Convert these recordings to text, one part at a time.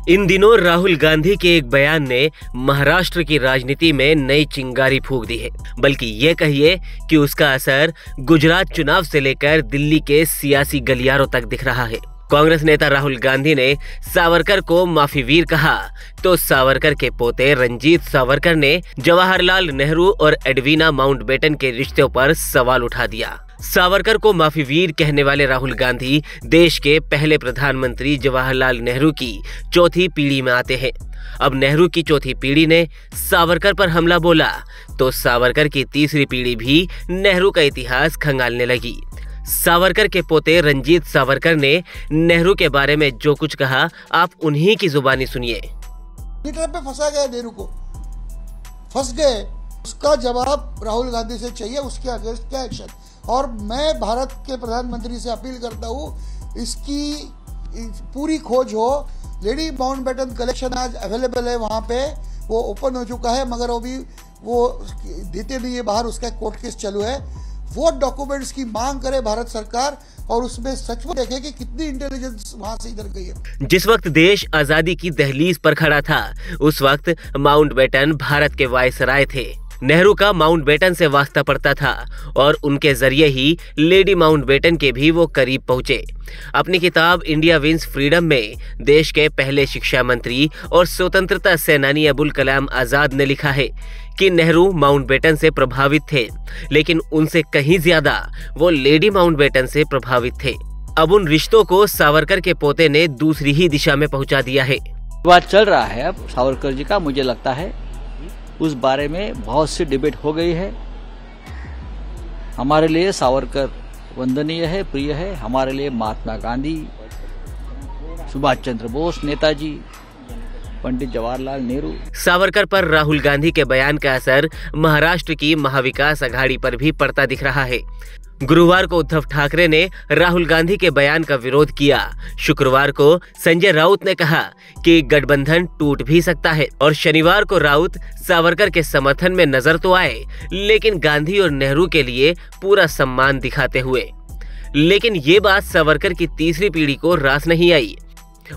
इन दिनों राहुल गांधी के एक बयान ने महाराष्ट्र की राजनीति में नई चिंगारी फूंक दी है। बल्कि ये कहिए कि उसका असर गुजरात चुनाव से लेकर दिल्ली के सियासी गलियारों तक दिख रहा है। कांग्रेस नेता राहुल गांधी ने सावरकर को माफी वीर कहा तो सावरकर के पोते रंजीत सावरकर ने जवाहरलाल नेहरू और एडवीना माउंटबेटन के रिश्तों पर सवाल उठा दिया। सावरकर को माफी वीर कहने वाले राहुल गांधी देश के पहले प्रधानमंत्री जवाहरलाल नेहरू की चौथी पीढ़ी में आते हैं। अब नेहरू की चौथी पीढ़ी ने सावरकर पर हमला बोला तो सावरकर की तीसरी पीढ़ी भी नेहरू का इतिहास खंगालने लगी। सावरकर के पोते रंजीत सावरकर ने नेहरू के बारे में जो कुछ कहा, आप उन्हीं की जुबानी सुनिए। पे फंसा गया, नेहरू को फंस गए, उसका जवाब राहुल गांधी से चाहिए, उसके अगेंस्ट क्या एक्शन। और मैं भारत के प्रधानमंत्री से अपील करता हूँ, इसकी पूरी खोज हो। लेडी माउंटबेटन कलेक्शन आज अवेलेबल है, वहाँ पे वो ओपन हो चुका है, मगर वो देते नहीं है बाहर, उसका कोर्ट केस चालू है। वो डॉक्यूमेंट्स की मांग करे भारत सरकार और उसमें सच में देखे कि कितनी इंटेलिजेंस वहां से इधर गई है। जिस वक्त देश आजादी की दहलीज पर खड़ा था, उस वक्त माउंटबेटन भारत के वायसराय थे। नेहरू का माउंटबेटन से वास्ता पड़ता था और उनके जरिए ही लेडी माउंटबेटन के भी वो करीब पहुंचे। अपनी किताब इंडिया विंस फ्रीडम में देश के पहले शिक्षा मंत्री और स्वतंत्रता सेनानी अबुल कलाम आजाद ने लिखा है कि नेहरू माउंटबेटन से प्रभावित थे, लेकिन उनसे कहीं ज्यादा वो लेडी माउंटबेटन से प्रभावित थे। अब उन रिश्तों को सावरकर के पोते ने दूसरी ही दिशा में पहुंचा दिया है। बात चल रहा है अब सावरकर जी का, मुझे लगता है उस बारे में बहुत सी डिबेट हो गई है। हमारे लिए सावरकर वंदनीय है, प्रिय है। हमारे लिए महात्मा गांधी, सुभाष चंद्र बोस, नेताजी, पंडित जवाहरलाल नेहरू। सावरकर पर राहुल गांधी के बयान का असर महाराष्ट्र की महाविकास अघाड़ी पर भी पड़ता दिख रहा है। गुरुवार को उद्धव ठाकरे ने राहुल गांधी के बयान का विरोध किया। शुक्रवार को संजय राउत ने कहा कि गठबंधन टूट भी सकता है और शनिवार को राउत सावरकर के समर्थन में नजर तो आए, लेकिन गांधी और नेहरू के लिए पूरा सम्मान दिखाते हुए। लेकिन ये बात सावरकर की तीसरी पीढ़ी को रास नहीं आई।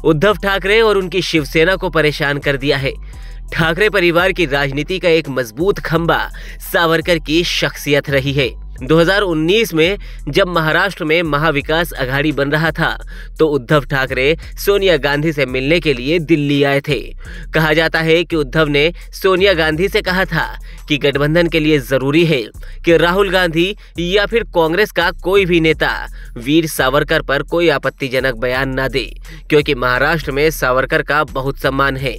उद्धव ठाकरे और उनकी शिवसेना को परेशान कर दिया है। ठाकरे परिवार की राजनीति का एक मजबूत खंभा सावरकर की शख्सियत रही है। 2019 में जब महाराष्ट्र में महाविकास अघाड़ी बन रहा था तो उद्धव ठाकरे सोनिया गांधी से मिलने के लिए दिल्ली आए थे। कहा जाता है कि उद्धव ने सोनिया गांधी से कहा था कि गठबंधन के लिए जरूरी है कि राहुल गांधी या फिर कांग्रेस का कोई भी नेता वीर सावरकर पर कोई आपत्तिजनक बयान न दे, क्योंकि महाराष्ट्र में सावरकर का बहुत सम्मान है।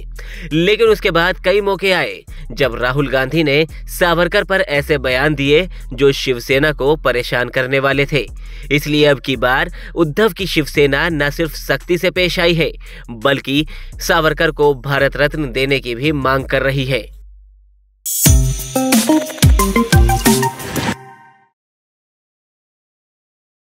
लेकिन उसके बाद कई मौके आए जब राहुल गांधी ने सावरकर पर ऐसे बयान दिए जो शिवसेना को परेशान करने वाले थे। इसलिए अब की बार उद्धव की शिवसेना न सिर्फ सख्ती से पेश आई है, बल्कि सावरकर को भारत रत्न देने की भी मांग कर रही है।